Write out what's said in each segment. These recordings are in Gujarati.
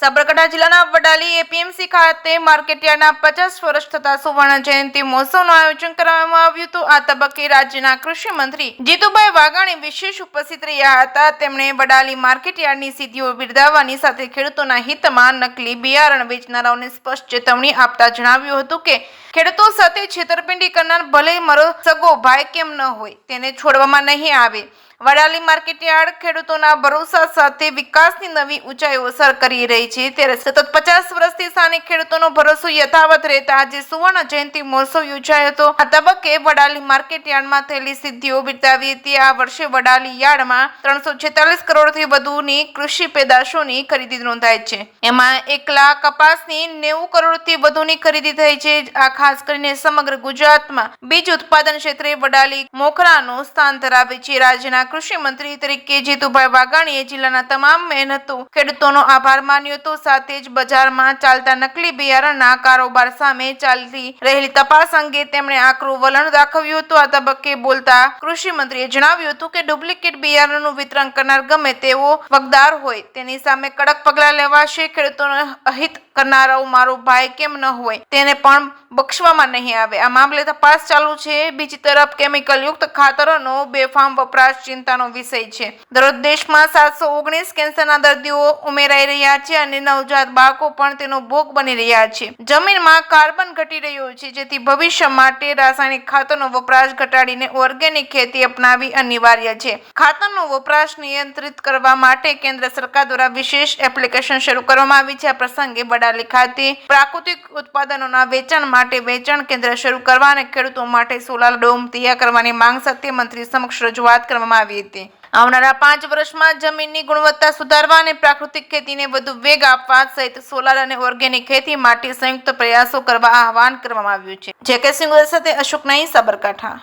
સાબરકાંઠા જિલ્લાના વડાલી એપીએમસી ખાતે માર્કેટયાર્ડના 50 વર્ષ થતા સુવર્ણ જયંતિ મહોત્સવનું આયોજન કરવામાં આવ્યું હતું। આ તબક્કે રાજ્યના કૃષિ મંત્રી જીતુભાઈ વાઘાણી વિશેષ ઉપસ્થિત રહ્યા હતા। તેમણે વડાલી માર્કેટયાર્ડની સિદ્ધિઓ બિરદાવવાની સાથે ખેડૂતોના હિતમાં નકલી બિયારણ વેચનારાઓને સ્પષ્ટ ચેતવણી આપતા જણાવ્યું હતું કે ખેડૂતો સાથે છેતરપિંડી કરનાર ભલે મારો સગો ભાઈ કેમ ન હોય તેને છોડવામાં નહીં આવે। વડાલી માર્કેટયાર્ડ ખેડૂતોના ભરોસા સાથે વિકાસની નવી ઊંચાઈઓ સર કરી રહી છે, ત્યારે સતત 50 વર્ષથી સ્થાનિક ખેડૂતોનો ભરોસો યથાવત રહેતા આજે સુવર્ણ જયંતિ મહોત્સવ યોજાયો હતો। આ તબક્કે વડાલી માર્કેટયાર્ડમાં થયેલી સિદ્ધિઓ બિરદાવી હતી। આ વર્ષે વડાલી યાર્ડમાં 346 કરોડથી વધુની કૃષિ પેદાશોની ખરીદી નોંધાઈ છે। એમાં 1 લાખ કપાસની 90 કરોડથી વધુની ખરીદી થઈ છે। આ ખાસ કરીને સમગ્ર ગુજરાતમાં બીજ ઉત્પાદન ક્ષેત્રે વડાલી મોખરાનું સ્થાન ધરાવે છે। રાજ્યના કૃષિ મંત્રી તરીકે જીતુભાઈ વાઘાણીએ જિલ્લાના તમામ મહેનતુ ખેડૂતોનો આભાર માન્યો હતો। સાથે જ બજારમાં ચાલતા નકલી બિયારણના કારોબાર સામે ચાલતી રહેલી તપાસ અંગે તેમણે આકરું વલણ દાખવ્યું હતું। આ તબક્કે બોલતા કૃષિ મંત્રીએ જણાવ્યું હતું કે ડુપ્લિકેટ બિયારણનું વિતરણ કરનાર ગમે તેવો વગદાર હોય તેની સામે કડક પગલાં લેવાશે। ખેડૂતોને અહિત કરનારાઓ મારો ભાઈ કેમ ન હોય તેને પણ બક્ષવામાં નહીં આવે। આ મામલે તપાસ ચાલુ છે। બીજી તરફ કેમિકલ યુક્ત ખાતરોનો બેફામ વપરાશ ચિંતાનો વિષય છે। દરરોજ દેશમાં 719 કેન્સરના દર્દીઓ ઉમેરાઈ રહ્યા છે અને નવજાત બાળકો પણ તેનો ભોગ બની રહ્યા છે। જમીનમાં કાર્બન ઘટી રહ્યો છે, જેથી ભવિષ્ય માટે રાસાયણિક ખાતરનો વપરાશ ઘટાડીને ઓર્ગેનિક ખેતી અપનાવવી અનિવાર્ય છે। ખાતરનો વપરાશ નિયંત્રિત કરવા માટે કેન્દ્ર સરકાર દ્વારા વિશેષ એપ્લિકેશન શરૂ કરવામાં આવી છે। આ પ્રસંગે વડાલી ખાતે પ્રાકૃતિક ઉત્પાદનોના વેચાણ માટે વેચાણ કેન્દ્ર શરૂ કરવા અને ખેડૂતો માટે સોલાર ડોમ તૈયાર કરવાની માંગ સાથે મંત્રી સમક્ષ રજૂઆત કરવામાં આવી હતી। આવનારા 5 વર્ષમાં જમીનની ગુણવત્તા સુધારવા અને પ્રાકૃતિક ખેતીને વધુ વેગ આપવા સહિત સોલાર અને ઓર્ગેનિક ખેતી માટે સંયુક્ત પ્રયાસો કરવા આહવાન કરવામાં આવ્યું છે। જેકે સિંહ સાથે અશોક નાઈ, સાબરકાંઠા।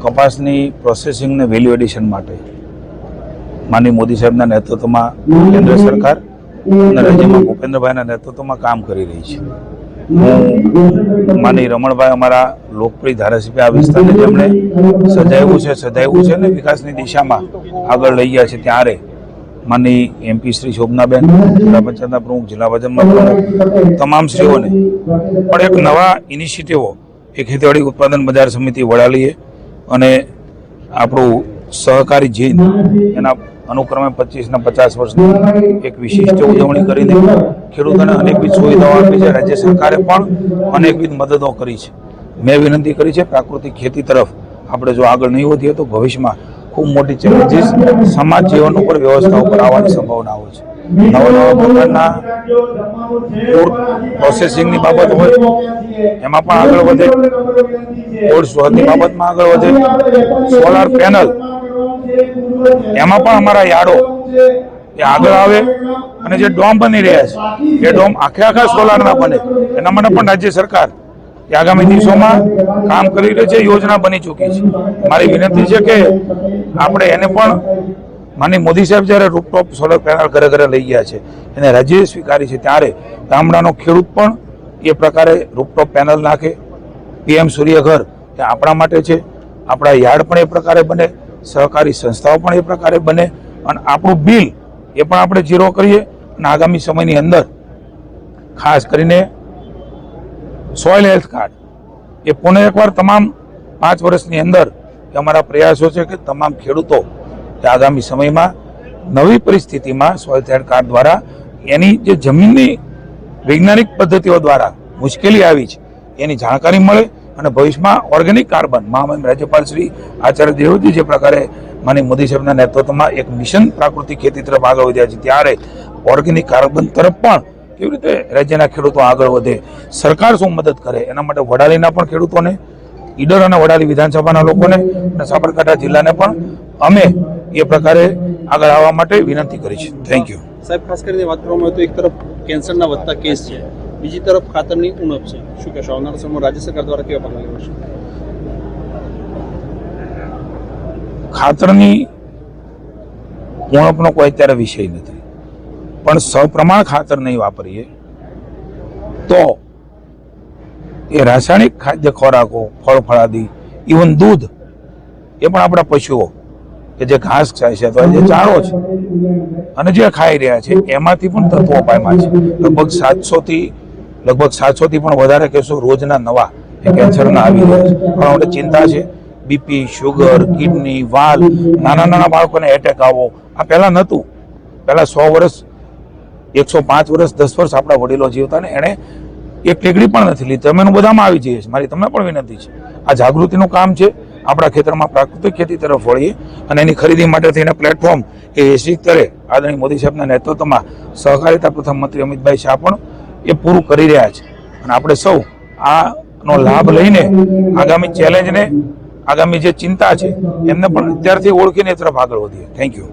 કપાસની પ્રોસેસિંગ ને વેલ્યુ એડિશન માટે માનનીય મોદી સાહેબના નેતૃત્વમાં કેન્દ્ર સરકાર અને રાજ્યમાં ભૂપેન્દ્રભાઈના નેતૃત્વમાં કામ કરી રહી છે। હું માનનીય રમણભાઈ અમારા લોકપ્રિય ધારાસભ્ય આ વિસ્તારને જેમણે સજાવ્યું છે અને વિકાસની દિશામાં આગળ લઈ ગયા છે, ત્યારે માનનીય એમપી શ્રી શોભનાબેન, જિલ્લા પંચાયતના પ્રમુખ, જિલ્લા ભાજપના પ્રમુખ, તમામ શ્રીઓને પણ એક નવા ઇનિશિયેટિવો એ ખેતીવાડી ઉત્પાદન બજાર સમિતિ વડાલીએ અને આપણું સહકારી જીન એના અનુક્રમે 25 ને 50 વર્ષની એક વિશિષ્ટ ઉજવણી કરીને ખેડૂતોને અનેકવિધ સુવિધાઓ આપી છે। રાજ્ય સરકારે પણ અનેકવિધ મદદો કરી છે। મેં વિનંતી કરી છે પ્રાકૃતિક ખેતી તરફ આપણે જો આગળ નહીં વધીએ તો ભવિષ્યમાં ખૂબ મોટી ચેલેન્જીસ સમાજ જીવન ઉપર, વ્યવસ્થા ઉપર આવવાની સંભાવનાઓ છે। નવા પ્રકારના ફૂડ પ્રોસેસિંગની બાબત હોય એમાં પણ આગળ વધે, ફૂડ સ્ટોરની બાબતમાં આગળ વધે, સોલાર પેનલ એમાં પણ અમારા યાર્ડો એ આગળ આવે અને જે ડોમ બની રહ્યા છે એ ડોમ આખા સોલારના બને એના માટે પણ રાજ્ય સરકાર એ આગામી દિવસોમાં કામ કરી રહી છે। યોજના બની ચૂકી છે। મારી વિનંતી છે કે આપણે એને પણ માનનીય મોદી સાહેબ જ્યારે રૂપટોપ સોલર પેનલ ઘરે ઘરે લઈ ગયા છે, એને રાજ્યએ સ્વીકારી છે, ત્યારે ગામડાનો ખેડૂત પણ એ પ્રકારે રૂપટોપ પેનલ નાખે। PM સૂર્યઘર એ આપણા માટે છે, આપણા યાર્ડ પણ એ પ્રકારે બને, સહકારી સંસ્થાઓ પણ એ પ્રકારે બને અને આપણું બિલ એ પણ આપણે ઝીરો કરીએ અને આગામી સમયની અંદર ખાસ કરીને સોઇલ હેલ્થ કાર્ડ એ પુનઃ એકવાર તમામ 5 વર્ષની અંદર એ અમારા પ્રયાસો છે કે તમામ ખેડૂતો એ આગામી સમયમાં નવી પરિસ્થિતિમાં સોઇલ હેલ્થ કાર્ડ દ્વારા એની જે જમીનની વૈજ્ઞાનિક પદ્ધતિઓ દ્વારા મુશ્કેલી આવી છે એની જાણકારી મળે અને ભવિષ્યમાં ઓર્ગેનિક કાર્બન મહામહિમ રાજ્યપાલ શ્રી આચાર્ય દેવજી જે પ્રકારે માનનીય મોદી સાહેબના નેતૃત્વમાં એક મિશન પ્રાકૃતિક ખેતી તરફ આગળ વધ્યા છે, ત્યારે ઓર્ગેનિક કાર્બન તરફ પણ કેવી રીતે રાજ્યના ખેડૂતો આગળ વધે, સરકાર શું મદદ કરે એના માટે વડાલીના પણ ખેડૂતોને, ઈડર અને વડાલી વિધાનસભાના લોકોને અને સાબરકાંઠા જિલ્લાને પણ અમે એ પ્રકારે આગળ આવવા માટે વિનંતી કરી છે। થેન્ક યુ સાહેબ। ખાસ કરીને વાત કરવામાં આવે તો એક તરફ કેન્સરના વધતા કેસ છે, બીજી તરફ ખાતરની ઉણપ છે, શું કહેશો આવનારા સમયમાં રાજ્ય સરકાર દ્વારા કેવા પગલાં લેવાશે? ખાતરની ઉણપનો કોઈ અત્યારે વિષય નથી, પણ સપ્રમાણ ખાતર નહીં વાપરીએ તો એ રાસાયણિક ખાદ્ય ખોરાકો, ફળ ફળાદી, ઇવન દૂધ એ પણ આપણા પશુઓ કે જે ઘાસ ખાય છે અથવા જે ચારો છે અને જે ખાઈ રહ્યા છે એમાંથી પણ તત્વો પામ્યા છે. લગભગ 700 થી પણ વધારે કેસો રોજના નવા એ કેન્સરના આવી રહ્યા છે. પણ હવે ચિંતા છે બીપી, શુગર, કિડની, વાલ, નાના બાળકોને એટેક આવવો, આ પહેલા નહોતું. પહેલા 100 વર્ષ, 105 વર્ષ, 10 વર્ષ આપણા વડીલો જીવતા ને એને એક ટેકડી પણ નથી લીધી. તમે બધામાં આવી જઈએ છે. મારી તમને પણ વિનંતી છે, આ જાગૃતિનું કામ છે. આપણા ખેતરમાં પ્રાકૃતિક ખેતી તરફ વળીએ અને એની ખરીદી માટે થઈને પ્લેટફોર્મ એ વૈશ્વિક સ્તરે આદરણીય મોદી સાહેબના નેતૃત્વમાં સહકારિતા પ્રથમ મંત્રી અમિતભાઈ શાહ પણ એ પૂરું કરી રહ્યા છે. અને આપણે સૌ આનો લાભ લઈને આગામી ચેલેન્જને, આગામી જે ચિંતા છે એમને પણ અત્યારથી ઓળખીને એ તરફ આગળ વધીએ. Thank you.